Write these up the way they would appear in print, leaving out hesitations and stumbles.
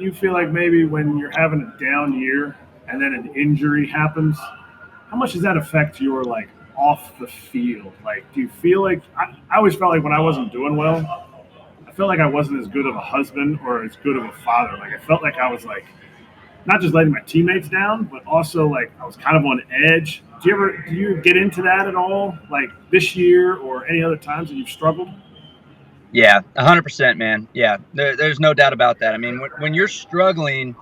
you feel like maybe when you're having a down year and then an injury happens, how much does that affect your like off the field? Like, do you feel like I always felt like when I wasn't doing well, I felt like I wasn't as good of a husband or as good of a father. Like, I felt like I was like not just letting my teammates down, but also like I was kind of on edge. Do you get into that at all? Like this year or any other times that you've struggled? Yeah, 100%, man. Yeah, there's no doubt about that. I mean, when you're struggling,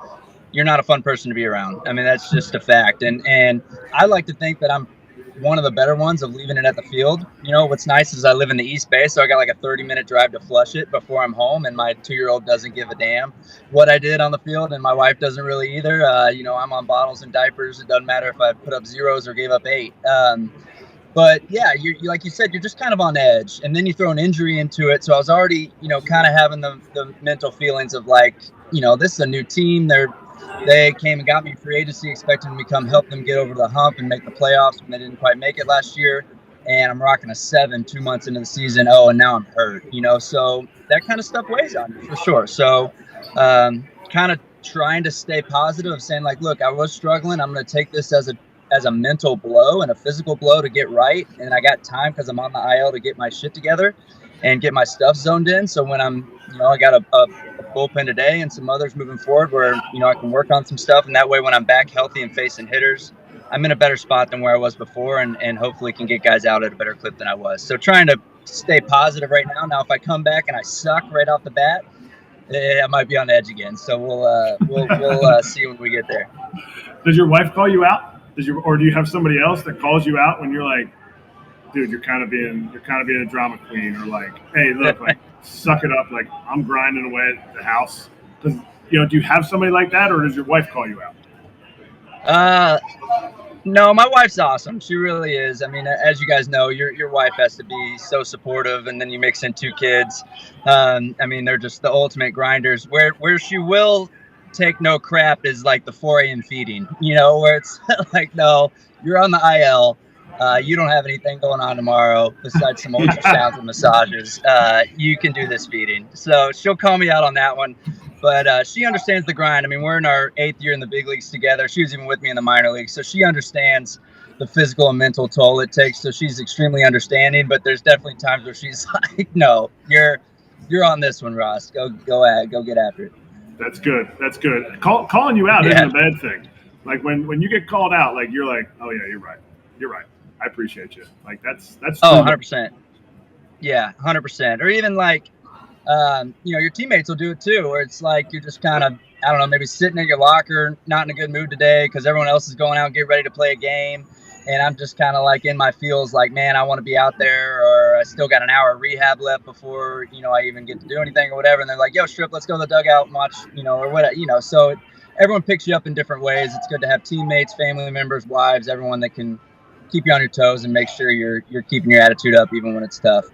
you're not a fun person to be around. I mean, that's just a fact. And I like to think that I'm one of the better ones of leaving it at the field. You know, what's nice is I live in the East Bay, so I got like a 30-minute drive to flush it before I'm home, and my 2-year-old doesn't give a damn what I did on the field, and my wife doesn't really either. You know, I'm on bottles and diapers. It doesn't matter if I put up zeros or gave up 8. But yeah, you like you said, you're just kind of on edge, and then you throw an injury into it. So I was already, you know, kind of having the mental feelings of like, you know, this is a new team. They came and got me free agency, expecting me to come help them get over the hump and make the playoffs when they didn't quite make it last year. And I'm rocking a 7 2 months into the season. Oh, and now I'm hurt, you know, so that kind of stuff weighs on you for sure. So kind of trying to stay positive, saying like, look, I was struggling. I'm going to take this as a mental blow and a physical blow to get right. And I got time because I'm on the IL to get my shit together and get my stuff zoned in. So when I'm, you know, I got a bullpen today and some others moving forward where, you know, I can work on some stuff. And that way, when I'm back healthy and facing hitters, I'm in a better spot than where I was before, and hopefully can get guys out at a better clip than I was. So trying to stay positive right now. Now, if I come back and I suck right off the bat, I might be on the edge again. So we'll see when we get there. Does your wife call you out? Or do you have somebody else that calls you out when you're like, dude, you're kind of being a drama queen, or like, hey, look, like, suck it up, like I'm grinding away at the house. Does do you have somebody like that, or does your wife call you out? Uh, no, my wife's awesome. She really is. I mean, as you guys know, your wife has to be so supportive, and then you mix in 2 kids. I mean, they're just the ultimate grinders. Where she will take no crap is like the 4 a.m. feeding, you know, where it's like, no, you're on the IL. You don't have anything going on tomorrow besides some ultrasounds and massages. You can do this feeding. So she'll call me out on that one. But she understands the grind. I mean, we're in our 8th year in the big leagues together. She was even with me in the minor leagues. So she understands the physical and mental toll it takes. So she's extremely understanding. But there's definitely times where she's like, no, you're on this one, Ross. Go get after it. That's good. That's good. Calling you out Yeah. isn't a bad thing. Like when you get called out, like you're like, oh yeah, you're right. You're right. I appreciate you. Like that's Oh, true. 100%. Yeah, 100%. Or even like, you know, your teammates will do it too, where it's like you're just kind of, I don't know, maybe sitting in your locker, not in a good mood today because everyone else is going out and get ready to play a game. And I'm just kind of like in my feels like, man, I want to be out there, or I still got an hour of rehab left before, you know, I even get to do anything or whatever. And they're like, yo, Strip, let's go to the dugout and watch, you know, or whatever, you know. So everyone picks you up in different ways. It's good to have teammates, family members, wives, everyone that can keep you on your toes and make sure you're keeping your attitude up even when it's tough.